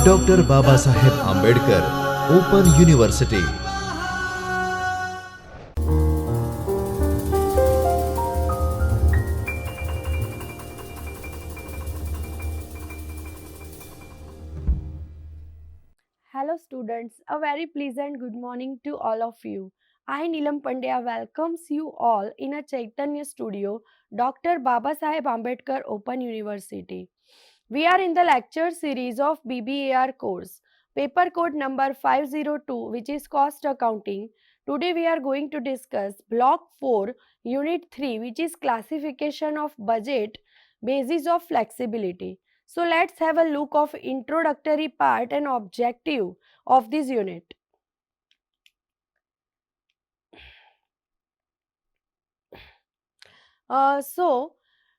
Doctor Baba Saheb Ambedkar open university. Hello students, a very pleasant good morning to all of you. I Neelam Pandya welcomes you all in a Chaitanya studio, Dr. Baba Saheb Ambedkar Open University. We are in the lecture series of BBAR course, paper code number 502, which is cost accounting. Today we are going to discuss block 4, unit 3, which is classification of budget, basis of flexibility. So let's have a look of introductory part and objective of this unit.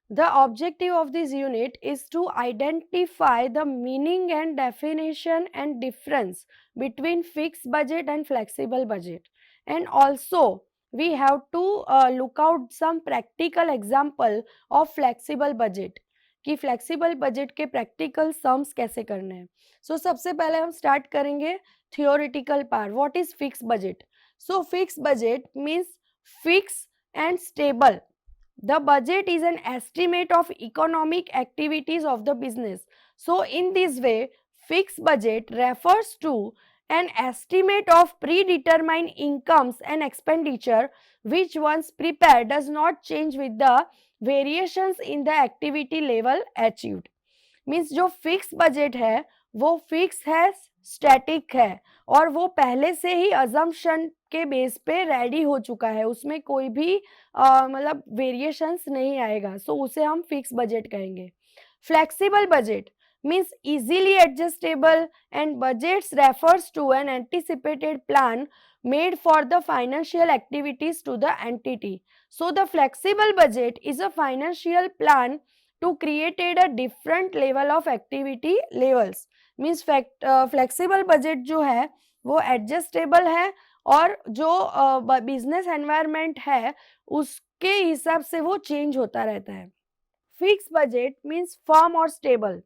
The objective of this unit is to identify the meaning and definition and difference between fixed budget and flexible budget. And also, we have to look out some practical example of flexible budget कि flexible budget के practical sums कैसे करने हैं. सो सबसे पहले हम start करेंगे theoretical part. What is fix budget? So fix budget means fix and stable. The budget is an estimate of economic activities of the business. So in this way, fixed budget refers to an estimate of predetermined incomes and expenditure which once prepared does not change with the variations in the activity level achieved. Means जो fix budget है वो fix है, static है और वो पहले से ही assumption के बेस पे रेडी हो चुका है, उसमें कोई भी मतलब वेरिएशंस नहीं आएगा. सो उसे हम फिक्स बजट कहेंगे. Flexible budget means easily adjustable and budgets refers to an anticipated plan made for the financial activities to the entity. So the flexible budget is a financial plan to created a different level of activity levels. means flexible budget जो है वो adjustable है और जो business environment है उसके हिसाब से वो चेंज होता रहता है. फिक्स बजट मीन्स फर्म और stable.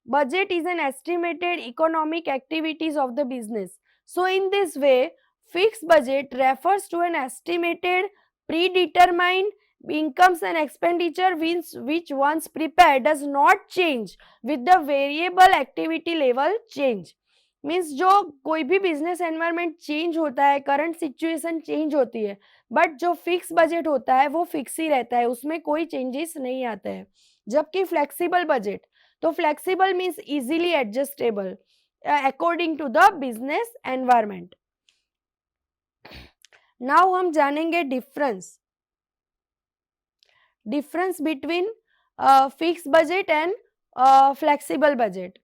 Budget is an estimated economic activities of the business. So in this way, fixed budget refers to an estimated predetermined incomes and expenditure which once prepared does not change with the variable activity level change. Means जो कोई भी business environment change होता है, current situation change होती है, but जो fix budget होता है वो फिक्स ही रहता है, उसमें कोई चेंजेस नहीं आते हैं. जबकि फ्लेक्सिबल बजट, तो flexible means easily adjustable according to the business environment. Now हम जानेंगे difference between fix budget and flexible budget.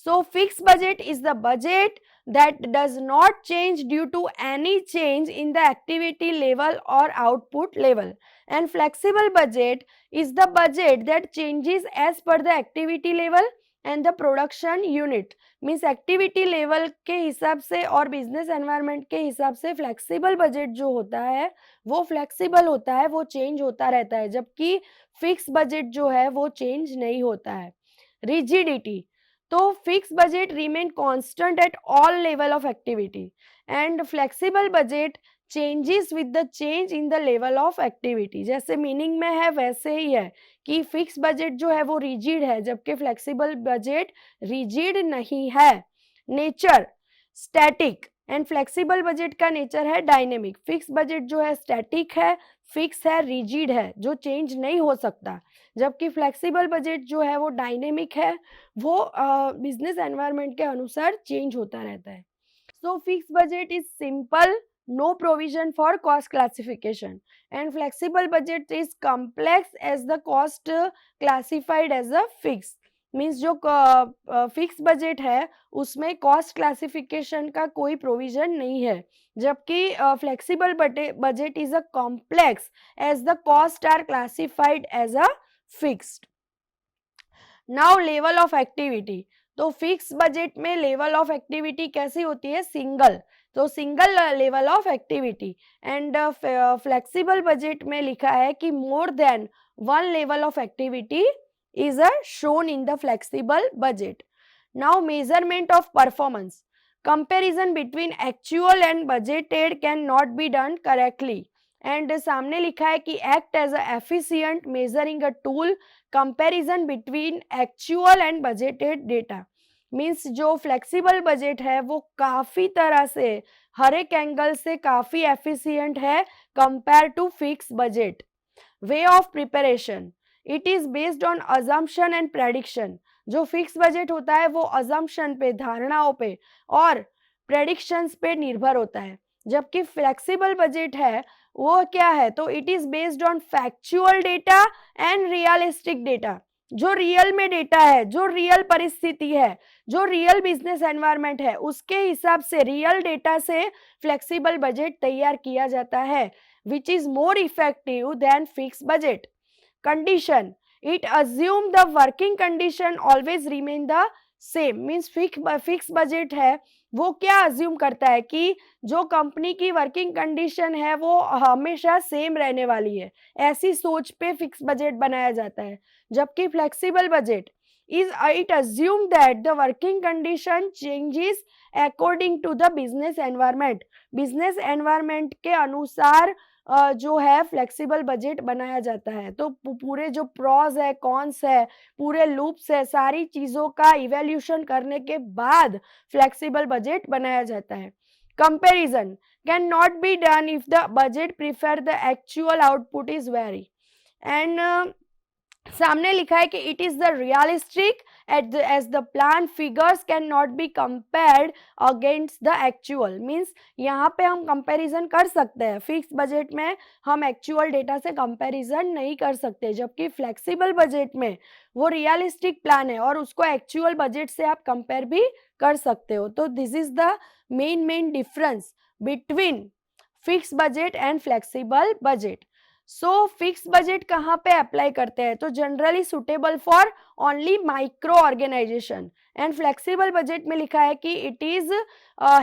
So fixed budget is the budget that does not change due to any change in the activity level or output level, and flexible budget is the budget that changes as per the activity level and the production unit. Means activity level के हिसाब से और business environment के हिसाब से flexible budget जो होता है वो फ्लेक्सिबल होता है, वो चेंज होता रहता है, जबकि फिक्स बजट जो है वो चेंज नहीं होता है. रिजिडिटी, तो fix budget remain constant at all level of activity and flexible budget changes with the change in the level of activity. जैसे मीनिंग में है वैसे ही है कि फिक्स बजट जो है वो रिजिड है जबकि फ्लेक्सिबल बजट रिजिड नहीं है. Nature static and flexible budget का नेचर है डायनेमिक. फिक्स बजट जो है स्टैटिक है, फिक्स है, रिजिड है, जो चेंज नहीं हो सकता, जबकि फ्लेक्सिबल बजट जो है वो डायनेमिक है, वो बिजनेस एनवायरनमेंट के अनुसार चेंज होता रहता है. सो fix budget is simple, no provision for cost classification, and flexible budget is complex as the cost classified as a fixed. Means जो फिक्स बजट है उसमें कॉस्ट क्लासिफिकेशन का कोई प्रोविजन नहीं है, जबकि flexible budget is a complex as the cost are classified as a fixed. Now level of activity, तो fix budget में लेवल ऑफ एक्टिविटी कैसी होती है? सिंगल, तो single level of activity. And flexible budget में लिखा है कि more than one level of activity is shown in the flexible budget. Now measurement of performance. Comparison between actual and budgeted cannot be done correctly. And सामने लिखा है कि act as a efficient measuring a tool comparison between actual and budgeted data. Means जो flexible budget है वो काफ़ी तरह से हर एक एंगल से काफ़ी एफिशिएंट है compare to fix budget. Way of preparation. It is based on assumption and prediction. जो फिक्स बजट होता है वो अजम्पशन पे, धारणाओं पे और प्रेडिक्शंस पे निर्भर होता है, जबकि फ्लेक्सिबल बजट है वो क्या है, तो it is based on factual data and realistic data. जो रियल में डेटा है, जो रियल परिस्थिति है, जो रियल बिजनेस एनवायरनमेंट है, उसके हिसाब से रियल डेटा से फ्लेक्सिबल बजट तैयार किया जाता है, which is more effective than fix budget. Condition. It assume the working condition always remain the same. Means fix budget है वो क्या अज्यूम करता है कि जो कंपनी की वर्किंग कंडीशन है वो हमेशा सेम रहने वाली है, ऐसी सोच पे फिक्स बजट बनाया जाता है. जबकि flexible budget is it assume that the working condition changes according to the business environment. Business environment के अनुसार जो है फ्लेक्सिबल बजट बनाया जाता है. तो पूरे जो प्रॉस है, कॉन्स है, पूरे लूप्स है, सारी चीज़ों का इवैल्यूएशन करने के बाद फ्लेक्सिबल बजट बनाया जाता है. Comparison can not be done if the budget prefer the actual output is very. And सामने लिखा है कि it is the realistic as the plan figures can not be compared against the actual. Means यहाँ पे हम comparison कर सकते हैं, फिक्स बजट में हम एक्चुअल डेटा से कंपैरिजन नहीं कर सकते, जबकि फ्लेक्सिबल बजट में वो रियलिस्टिक प्लान है और उसको एक्चुअल बजट से आप कंपेयर भी कर सकते हो. तो this is the main difference between fix budget and flexible budget. So fix budget कहाँ पे अप्लाई करते हैं, तो generally suitable for only micro organisation. And flexible budget में लिखा है कि it is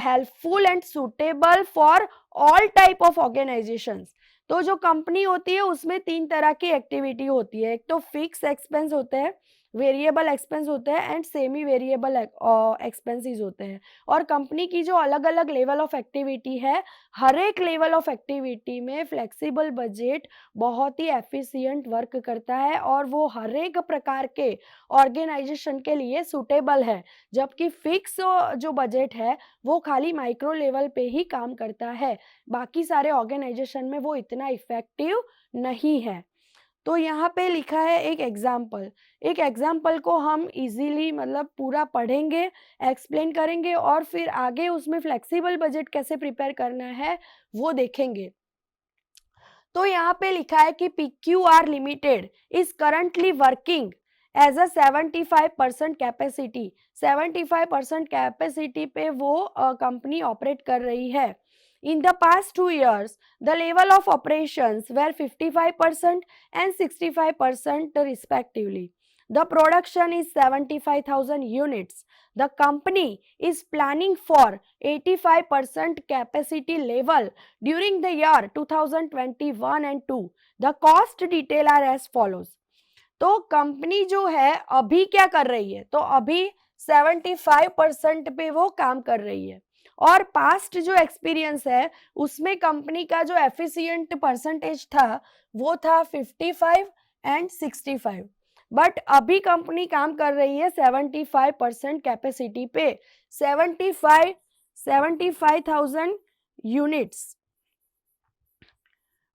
helpful and suitable for all type of organisations. तो जो कंपनी होती है उसमें 3 तरह की एक्टिविटी होती है. एक तो फिक्स एक्सपेंस होते हैं, वेरिएबल एक्सपेंस होते हैं एंड सेमी वेरिएबल एक्सपेंसेस होते हैं. और कंपनी की जो अलग अलग लेवल ऑफ एक्टिविटी है, हर एक लेवल ऑफ एक्टिविटी में फ्लेक्सिबल बजट बहुत ही एफिशिएंट वर्क करता है और वो हर एक प्रकार के ऑर्गेनाइजेशन के लिए सूटेबल है. जबकि फिक्स जो बजट है वो खाली माइक्रो लेवल पे ही काम करता है, बाकी सारे ऑर्गेनाइजेशन में वो इतना इफेक्टिव नहीं है. तो यहाँ पे लिखा है एक एग्जाम्पल को हम इजीली मतलब पूरा पढ़ेंगे, एक्सप्लेन करेंगे और फिर आगे उसमें फ्लेक्सिबल बजट कैसे प्रिपेयर करना है वो देखेंगे. तो यहाँ पे लिखा है कि PQR limited is currently working as a 75% capacity. 75% capacity पे वो कंपनी ऑपरेट कर रही है. In the past 2 years, the level of operations were 55% and 65% respectively. The production is 75,000 units. The company is planning for 85% capacity level during the year 2021 and 2. The cost detail are as follows. तो company जो है अभी क्या कर रही है, तो अभी 75% पे वो काम कर रही है और पास्ट जो एक्सपीरियंस है उसमें कंपनी का जो एफिशिएंट परसेंटेज था वो था 55 एंड 65. बट अभी कंपनी काम कर रही है 75% कैपेसिटी पे, 75,000 यूनिट्स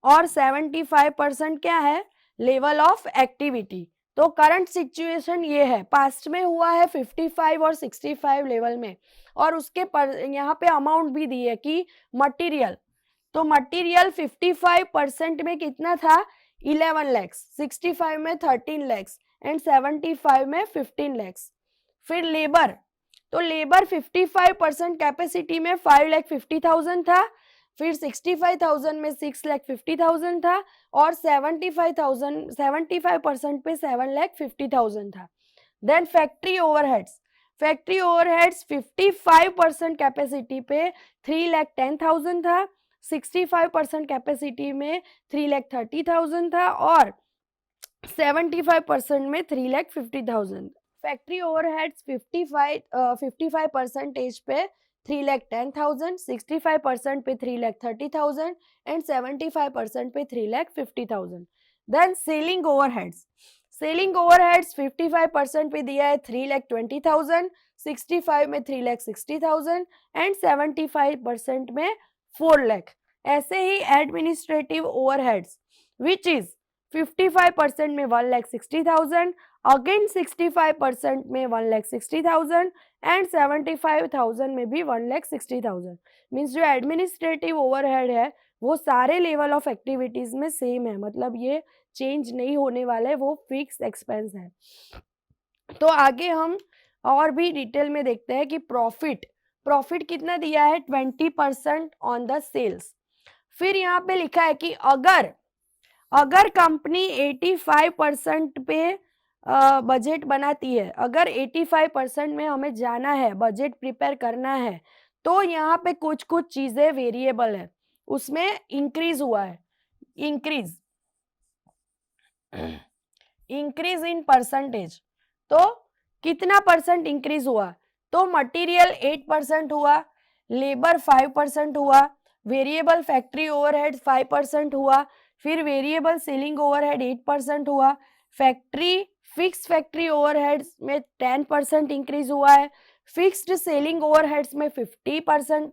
और 75% क्या है, लेवल ऑफ एक्टिविटी. तो करंट सिचुएशन ये है, पास्ट में हुआ है 55 और 65 लेवल में. और उसके पर यहाँ पे अमाउंट भी दी है कि मटेरियल, तो मटेरियल 55% में कितना था, 11 lakhs, 65 में 13 lakhs एंड 75 में 15 lakhs. फिर लेबर, तो लेबर 55% कैपेसिटी में 5,50,000 था, फिर 65,000 में 6,50,000 था और 75% पे 7,50,000 था. देन फैक्ट्री ओवरहेड्स, 55% कैपेसिटी पे 3,10,000 था, 65% कैपेसिटी में 3,30,000 था और 75% में 3,50,000। फैक्ट्री ओवरहेड्स 55% पे 3,10,000, 65% पे 3,30,000 एंड 75% पे 3,50,000। देन सेलिंग ओवरहेड्स 55% पे दिया है 3,20,000, 65 में 3,60,000 एंड 75% में 4 लाख। ऐसे ही एडमिनिस्ट्रेटिव ओवरहेड्स विच इज 55% में 1,60,000, अगेन 65% में 1,60,000 एंड 75,000 में भी 1,60,000। मीन्स जो एडमिनिस्ट्रेटिव ओवरहेड है वो सारे लेवल ऑफ एक्टिविटीज में सेम है, मतलब ये चेंज नहीं होने वाला है, वो फिक्स एक्सपेंस है। तो आगे हम और भी डिटेल में देखते हैं कि प्रॉफिट कितना दिया है 20% ऑन द सेल्स। फिर यहाँ पे लिखा है कि अगर कंपनी 85% पे बजट बनाती है, अगर 85% में हमें जाना है, बजट प्रिपेयर करना है, तो यहाँ पे कुछ कुछ चीजें वेरिएबल है, उसमें इंक्रीज हुआ है, इंक्रीज इन परसेंटेज। तो कितना परसेंट इंक्रीज हुआ? तो मटेरियल 8% हुआ, लेबर 5% हुआ, वेरिएबल फैक्ट्री ओवरहेड 5% हुआ, फिर वेरिएबल सेलिंग ओवरहेड 8% हुआ, फिक्स्ड फैक्ट्री ओवरहेड्स में 10% इंक्रीज हुआ है, फिक्स्ड सेलिंग ओवरहेड्स में 15%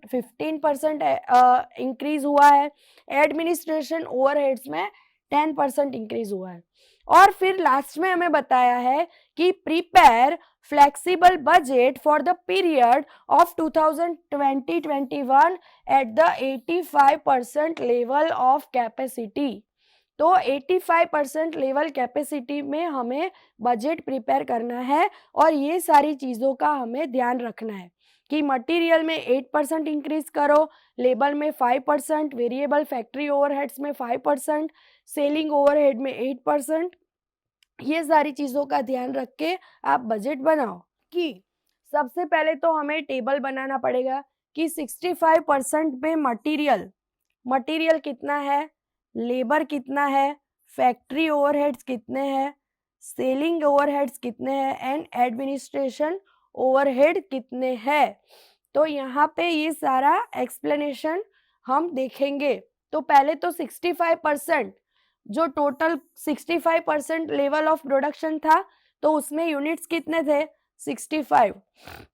इंक्रीज हुआ है, एडमिनिस्ट्रेशन ओवरहेड्स में 10% इंक्रीज हुआ है। और फिर लास्ट में हमें बताया है कि prepare flexible budget for the period of 2020-21 at the 85% level of capacity. तो 85% लेवल कैपेसिटी में हमें बजट प्रिपेयर करना है और ये सारी चीज़ों का हमें ध्यान रखना है कि मटेरियल में 8% इंक्रीज करो, लेबर में 5%, वेरिएबल फैक्ट्री ओवरहेड्स में 5%, सेलिंग ओवरहेड में 8%। ये सारी चीज़ों का ध्यान रख के आप बजट बनाओ। कि सबसे पहले तो हमें टेबल बनाना पड़ेगा कि 65% पे मटेरियल कितना है, लेबर कितना है, फैक्ट्री ओवरहेड्स कितने हैं, सेलिंग ओवरहेड्स कितने हैं एंड एडमिनिस्ट्रेशन ओवरहेड कितने हैं। तो यहाँ पे ये सारा एक्सप्लेनेशन हम देखेंगे। तो पहले तो 65%, जो टोटल 65% लेवल ऑफ प्रोडक्शन था, तो उसमें यूनिट्स कितने थे 65।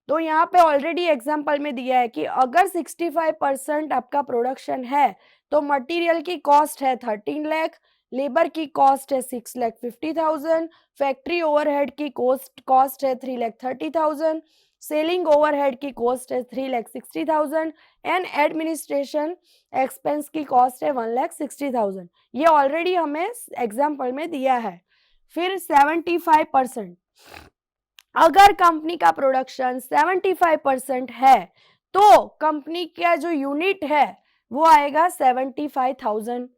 तो यहाँ पे ऑलरेडी एग्जांपल में दिया है कि अगर 65% आपका प्रोडक्शन है तो मटेरियल की कॉस्ट है 13 लाख, लेबर की कॉस्ट है 6,50,000, फैक्ट्री ओवरहेड की कॉस्ट है 3,30,000, सेलिंग ओवरहेड की कॉस्ट है 3,60,000 एंड एडमिनिस्ट्रेशन एक्सपेंस की कॉस्ट है 1,60,000। ये ऑलरेडी हमें एग्जाम्पल में दिया है। फिर 75%, अगर कंपनी का प्रोडक्शन 75% है तो कंपनी का जो यूनिट है वो आएगा 75,000।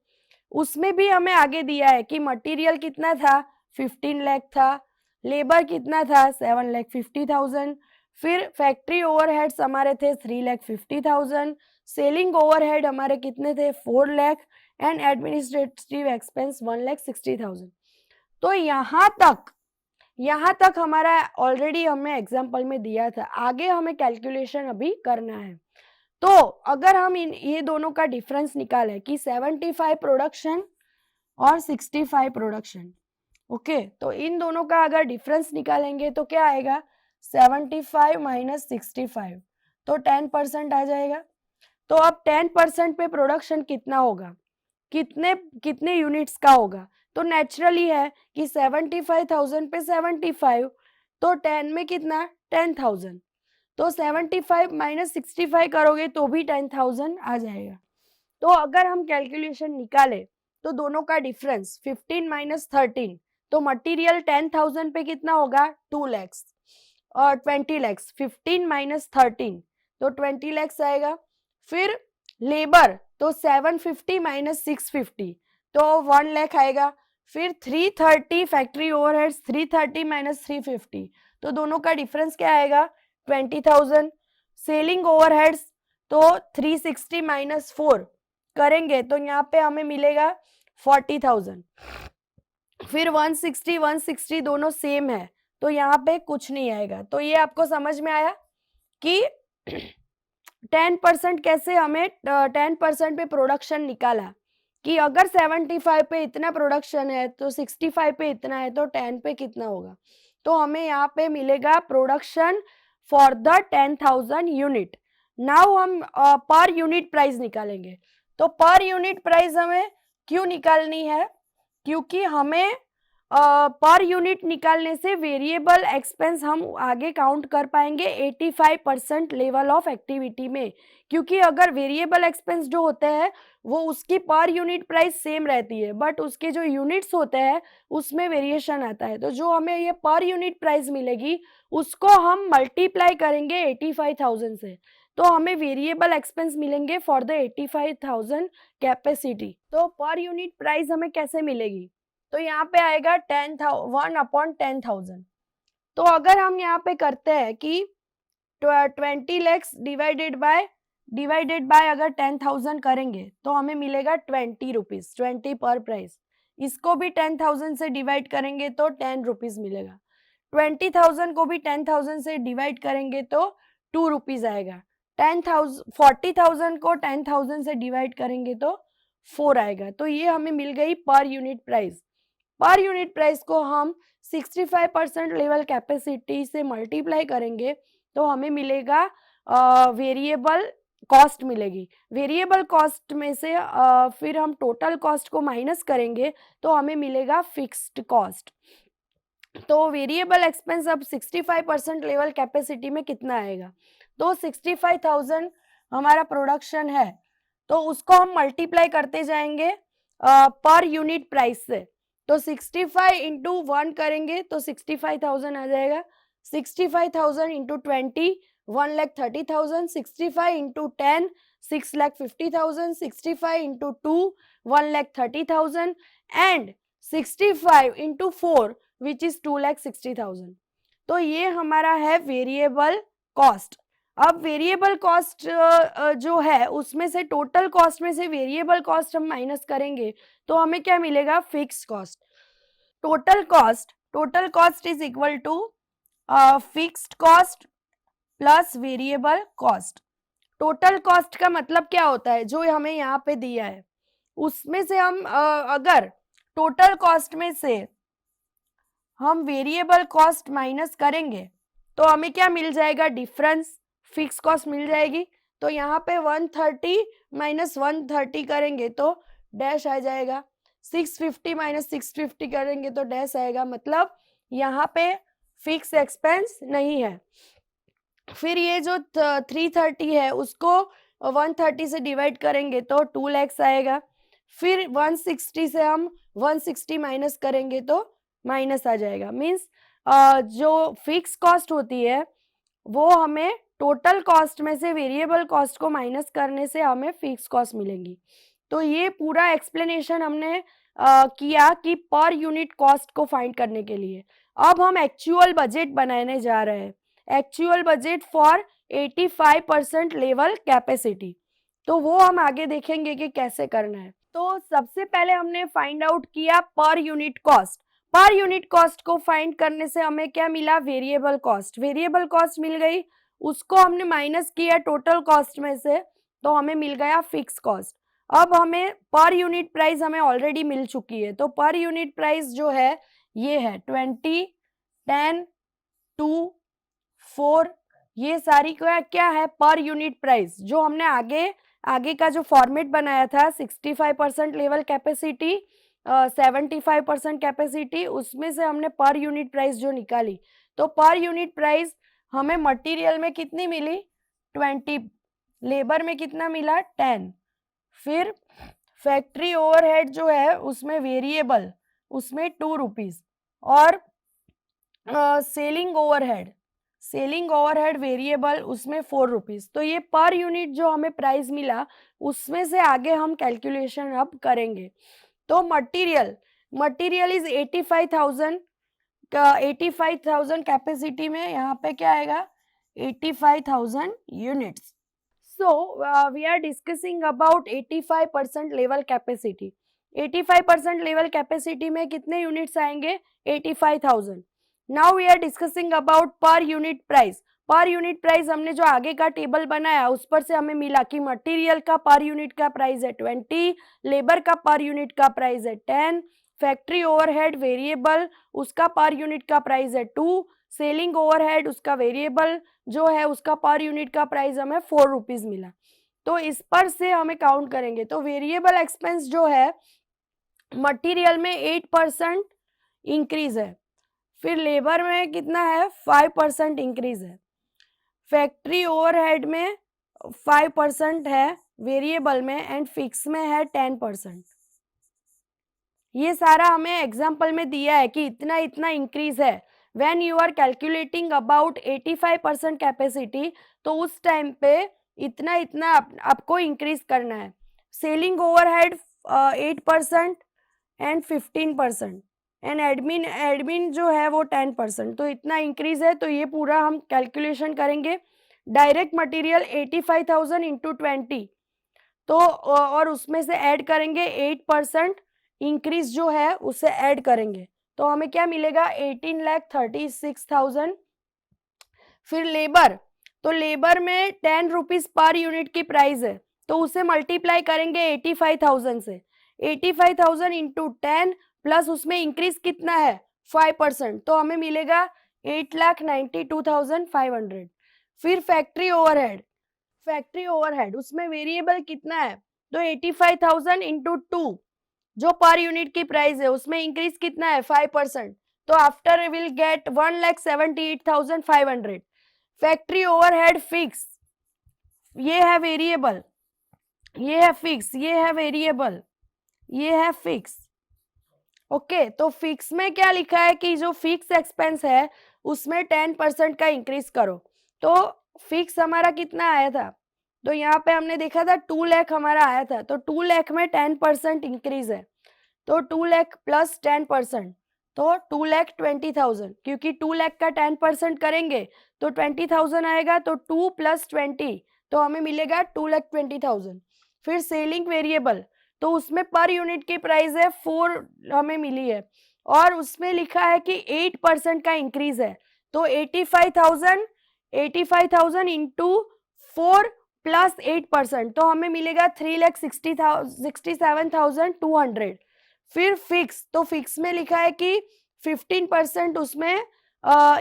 उसमें भी हमें आगे दिया है कि मटेरियल कितना था 15 लाख था, लेबर कितना था 7,50,000, फिर फैक्ट्री ओवरहेड्स हमारे थे 3,50,000, सेलिंग ओवरहेड हमारे कितने थे 4 लाख एंड एडमिनिस्ट्रेटिव एक्सपेंस 1,60,000। तो यहाँ तक हमारा ऑलरेडी हमें एग्जाम्पल में दिया था, आगे हमें कैलकुलेशन अभी करना है। तो अगर हम ये दोनों का डिफरेंस निकालें कि 75 प्रोडक्शन और 65 प्रोडक्शन, ओके, तो इन दोनों का अगर डिफरेंस निकालेंगे तो क्या आएगा 75 माइनस 65, तो 10% आ जाएगा। तो अब 10% पे प्रोडक्शन कितना होगा, कितने यूनिट्स का होगा? तो नेचुरली है कि 75,000 पे 75, तो 10 में कितना 10,000, तो 75 माइनस 65 करोगे तो भी 10,000 आ जाएगा। तो अगर हम कैलकुलेशन निकाले तो दोनों का डिफरेंस 15 माइनस 13, तो मटेरियल 10,000 पे कितना होगा 2 लैक्स और 20 लैक्स, 15 माइनस 13 तो 20 लैक्स आएगा। फिर लेबर तो 750 माइनस 650 तो 1 लाख आएगा। फिर 330 फैक्ट्री ओवरहेड्स, 330 माइनस 350 तो दोनों का डिफरेंस क्या आएगा 20,000। सेलिंग ओवरहेड्स तो 360 माइनस 4 करेंगे तो यहाँ पे हमें मिलेगा 40,000। फिर 160 दोनों सेम है, तो यहाँ पे कुछ नहीं आएगा। तो ये आपको समझ में आया कि 10% कैसे हमें 10% पे प्रोडक्शन निकाला, कि अगर 75 पे इतना प्रोडक्शन है तो 65 पे इतना है, तो 10 पे कितना होगा। तो हमें यहाँ पे मिलेगा production for the 10,000 unit. Now हम पर यूनिट प्राइस निकालेंगे। तो पर यूनिट प्राइस हमें क्यों निकालनी है, क्योंकि हमें पर यूनिट निकालने से वेरिएबल एक्सपेंस हम आगे काउंट कर पाएंगे 85% लेवल ऑफ एक्टिविटी में। क्योंकि अगर वेरिएबल एक्सपेंस जो होते हैं वो उसकी पर यूनिट प्राइस सेम रहती है, बट उसके जो यूनिट्स होते हैं उसमें वेरिएशन आता है। तो जो हमें ये पर यूनिट प्राइस मिलेगी उसको हम मल्टीप्लाई करेंगे 85,000 से, तो हमें वेरिएबल एक्सपेंस मिलेंगे फॉर द 85,000 कैपेसिटी। तो पर यूनिट प्राइस हमें कैसे मिलेगी, तो यहाँ पे आएगा 1/10,000। तो अगर हम यहाँ पे करते हैं कि 20 लैक्स डिवाइडेड बाय अगर 10,000 करेंगे तो हमें मिलेगा 20 रुपीज, 20 पर प्राइस। इसको भी 10,000 से डिवाइड करेंगे तो 10 रुपीज मिलेगा। 20,000 को भी 10,000 से डिवाइड करेंगे तो 2 रुपीज आएगा। 40,000 को 10,000 से डिवाइड करेंगे तो 4 आएगा। तो ये हमें मिल गई पर unit price. Per unit price को हम 65% लेवल कैपेसिटी से मल्टीप्लाई करेंगे तो हमें मिलेगा वेरिएबल कॉस्ट मिलेगी। वेरिएबल कॉस्ट में से फिर हम टोटल कॉस्ट को माइनस करेंगे तो हमें मिलेगा फिक्स्ड कॉस्ट। तो वेरिएबल एक्सपेंस अब 65% लेवल कैपेसिटी में कितना आएगा, तो 65,000 हमारा प्रोडक्शन है, तो उसको हम मल्टीप्लाई करते जाएंगे पर यूनिट प्राइस से। तो 65 इंटू 1 करेंगे तो 65,000 आ जाएगा। 65,000 into 20 1,30,000, 65 into 10 6,50,000, 65 into 2 1,30,000 and 65 into 4 which is 2,60,000। तो ये हमारा है वेरिएबल कॉस्ट। अब वेरिएबल कॉस्ट जो है उसमें से टोटल कॉस्ट में से वेरिएबल कॉस्ट हम माइनस करेंगे तो हमें क्या मिलेगा, fix cost. Total cost is equal to fixed cost plus variable cost. Total cost का मतलब क्या होता है, जो हमें यहाँ पे दिया है उसमें से हम अगर टोटल कॉस्ट में से हम वेरिएबल कॉस्ट माइनस करेंगे तो हमें क्या मिल जाएगा, डिफरेंस, फिक्स कॉस्ट मिल जाएगी। तो यहाँ पे 130 माइनस 130 करेंगे तो डैश आ जाएगा, 650 माइनस 650 करेंगे तो डैश आएगा, मतलब यहाँ पे फिक्स एक्सपेंस नहीं है। फिर ये जो 330 है उसको 130 से डिवाइड करेंगे तो 2 lakhs आएगा। फिर 160 से हम 160 माइनस करेंगे तो माइनस आ जाएगा। मीन्स जो फिक्स कॉस्ट होती है वो हमें टोटल कॉस्ट में से वेरिएबल कॉस्ट को माइनस करने से हमें फिक्स कॉस्ट मिलेंगी। तो ये पूरा एक्सप्लेनेशन हमने किया कि पर यूनिट कॉस्ट को फाइंड करने के लिए। अब हम एक्चुअल बजट बनाने जा रहे हैं, actual budget for 85% level capacity. तो वो हम आगे देखेंगे कि कैसे करना है। तो सबसे पहले हमने फाइंड आउट किया per unit cost. Per unit cost को फाइंड करने से हमें क्या मिला, वेरिएबल कॉस्ट। वेरिएबल कॉस्ट मिल गई, उसको हमने माइनस किया टोटल कॉस्ट में से तो हमें मिल गया फिक्स कॉस्ट। अब हमें पर यूनिट प्राइस हमें ऑलरेडी मिल चुकी है, तो पर यूनिट प्राइस जो है ये है 20 10 2 4। ये सारी क्या है, पर यूनिट प्राइस। जो हमने आगे का जो फॉर्मेट बनाया था 65% लेवल कैपेसिटी 75% कैपेसिटी, उसमें से हमने पर यूनिट प्राइस जो निकाली, तो पर यूनिट प्राइस हमें मटेरियल में कितनी मिली 20, लेबर में कितना मिला 10। फिर फैक्ट्री ओवरहेड जो है उसमें वेरिएबल उसमें 2 रुपीज और सेलिंग ओवरहेड वेरिएबल उसमें 4 रुपीज। तो ये पर यूनिट जो हमें प्राइस मिला उसमें से आगे हम कैलकुलेशन अब करेंगे। तो मटेरियल इज 85,000 85,000 कैपेसिटी में यहाँ पे क्या आएगा 85,000 units. So we are discussing about 85% level capacity. 85% level capacity में कितने यूनिट्स आएंगे? 85,000। Now we are discussing about per unit price. Per unit price हमने जो आगे का टेबल बनाया उस पर से हमें मिला कि मटेरियल का पर यूनिट का प्राइस है 20, लेबर का पर यूनिट का प्राइस है 10, फैक्ट्री ओवरहेड वेरिएबल उसका पर यूनिट का प्राइस है 2, सेलिंग ओवरहेड उसका वेरिएबल जो है उसका पर यूनिट का प्राइस हमें 4 रुपीज मिला। तो इस पर से हमें काउंट करेंगे तो वेरिएबल एक्सपेंस जो है मटेरियल में 8% इंक्रीज है, फिर लेबर में कितना है 5% इंक्रीज है, फैक्ट्री ओवरहेड में 5% है वेरिएबल में एंड फिक्स में है 10%। ये सारा हमें एग्जाम्पल में दिया है कि इतना इतना इंक्रीज है। When you are calculating about 85% capacity तो उस टाइम पे इतना इतना आपको इंक्रीज करना है। Selling overhead 8% and 15% and admin जो है वो 10%। तो इतना इंक्रीज है तो ये पूरा हम कैलकुलेशन करेंगे। डायरेक्ट मटेरियल 85,000 इंटू 20 तो और उसमें से ऐड करेंगे 8% इंक्रीज जो है उसे ऐड करेंगे तो हमें क्या मिलेगा 18,36,000। फिर लेबर तो लेबर में 10 रुपीज पर यूनिट की प्राइस है तो उसे मल्टीप्लाई करेंगे 85,000 से। 85,000 इंटू 10 प्लस उसमें इंक्रीज कितना है 5% तो हमें मिलेगा 8,92,500। फिर फैक्ट्री ओवरहेड उसमें वेरिएबल कितना है तो 85,000 इंटू 2 जो पर यूनिट की प्राइस है उसमें इंक्रीज कितना है 5% तो after will gate 1,78,500। Factory overhead fix ये है वेरिएबल, ये है फिक्स, ये है वेरिएबल, ये है फिक्स। ओके तो फिक्स में क्या लिखा है कि जो फिक्स एक्सपेंस है उसमें 10% का इंक्रीज करो। तो फिक्स हमारा कितना आया था तो यहाँ पे हमने देखा था 2 लाख हमारा आया था तो 2 लाख में 10% इंक्रीज है तो 2 लाख प्लस 10% तो 2,20,000 क्योंकि 2 लाख का 10% करेंगे तो 20,000 आएगा तो 2 + 20 तो हमें मिलेगा 2,20,000। फिर सेलिंग वेरिएबल तो उसमें पर यूनिट की प्राइस है 4 हमें मिली है और उसमें लिखा है कि 8% का इंक्रीज है तो 85,000 इंटू 4 प्लस 8% तो हमें मिलेगा 3,67,200। फिर फिक्स तो फिक्स में लिखा है कि 15% उसमें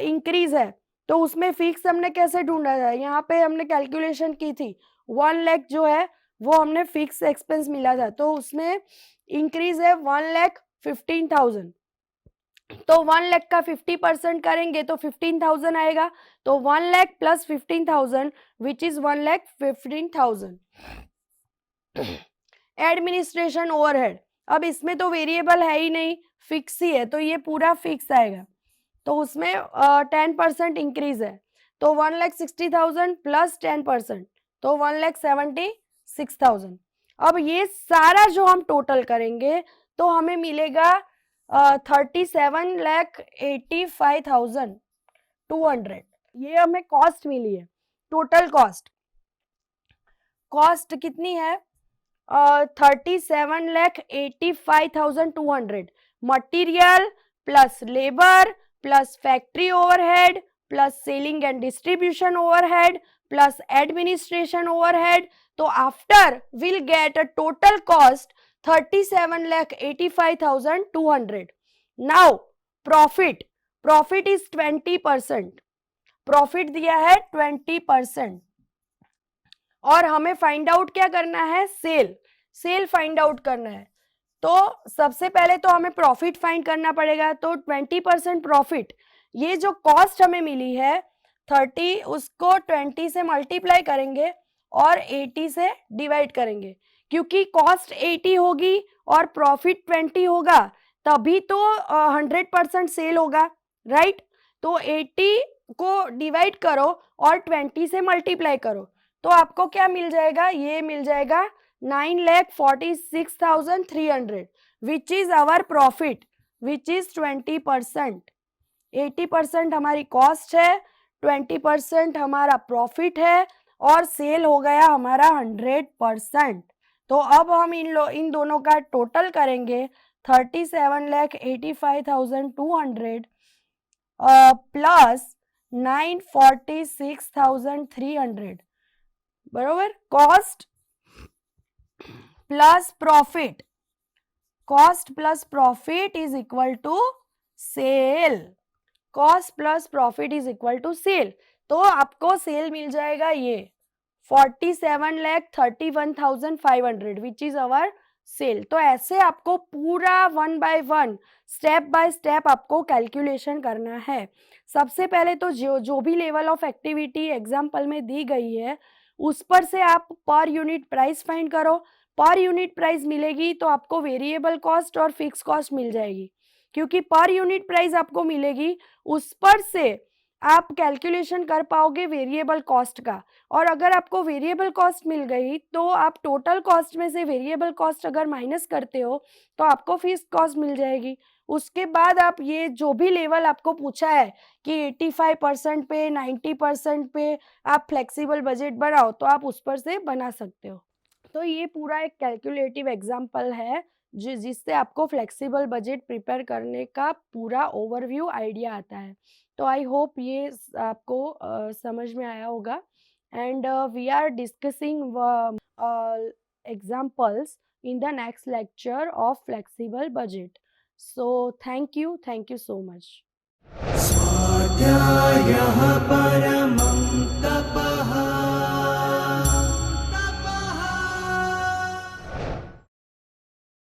इंक्रीज है तो उसमें फिक्स हमने कैसे ढूंढा था यहाँ पे हमने कैलकुलेशन की थी 1 लाख जो है वो हमने फिक्स एक्सपेंस मिला था तो उसमें इंक्रीज है 1,15,000 तो 1 लाख का 50% करेंगे तो 15,000 आएगा तो 1 lakh plus 15,000 which is 1,15,000। Administration overhead अब इसमें तो वेरिएबल है ही नहीं फिक्स ही है तो ये पूरा फिक्स आएगा तो उसमें 10% इंक्रीज है तो 1,60,000 प्लस 10% तो 1,76,000। अब ये सारा जो हम टोटल करेंगे तो हमें मिलेगा 37,85,200 ये हमें कॉस्ट मिली है। टोटल कॉस्ट कितनी है 37,85,200 material plus labour plus factory overhead plus selling and distribution overhead plus administration overhead तो after will get a total cost 37,85,200। Now profit is 20%, profit दिया है 20% और हमें फाइंड आउट क्या करना है सेल फाइंड आउट करना है। तो सबसे पहले तो हमें प्रॉफिट फाइंड करना पड़ेगा तो 20% प्रॉफिट ये जो कॉस्ट हमें मिली है 30 उसको 20 से मल्टीप्लाई करेंगे और 80 से डिवाइड करेंगे क्योंकि कॉस्ट 80 होगी और प्रॉफिट 20 होगा तभी तो 100% सेल होगा राइट। तो 80 को डिवाइड करो और 20 से मल्टीप्लाई करो तो आपको क्या मिल जाएगा ये मिल जाएगा 9,46,300 which is our profit which is 20%। 80% हमारी कॉस्ट है 20% हमारा प्रॉफिट है और सेल हो गया हमारा 100%। तो अब हम इन दोनों का टोटल करेंगे 37,85,200 प्लस 946,300 बरोबर. Cost plus profit, cost plus profit is equal to sale, cost plus profit is equal to sale. तो आपको सेल मिल जाएगा ये 47,31,500 विच इज अवर सेल. तो ऐसे आपको पूरा 1 बाय 1 स्टेप बाय स्टेप आपको कैलकुलेशन करना है. सबसे पहले तो जो भी लेवल ऑफ एक्टिविटी एग्जाम्पल में दी गई है उस पर से आप पर यूनिट प्राइस फाइंड करो. पर यूनिट प्राइस मिलेगी तो आपको वेरिएबल कॉस्ट और फिक्स कॉस्ट मिल जाएगी. क्योंकि पर यूनिट प्राइस आपको मिलेगी उस पर से आप कैलकुलेशन कर पाओगे वेरिएबल कॉस्ट का. और अगर आपको वेरिएबल कॉस्ट मिल गई तो आप टोटल कॉस्ट में से वेरिएबल कॉस्ट अगर माइनस करते हो तो आपको फिक्स कॉस्ट मिल जाएगी. उसके बाद आप ये जो भी लेवल आपको पूछा है कि 85% पे 90% पे आप फ्लेक्सिबल बजट बनाओ तो आप उस पर से बना सकते हो. तो ये पूरा एक कैलकुलेटिव एग्जाम्पल है जिससे आपको फ्लेक्सिबल बजट प्रिपेयर करने का पूरा ओवरव्यू आइडिया आता है. तो आई होप ये आपको समझ में आया होगा. And we are discussing examples in the next lecture of flexible budget. So thank you so much. स्वाध्यायः परः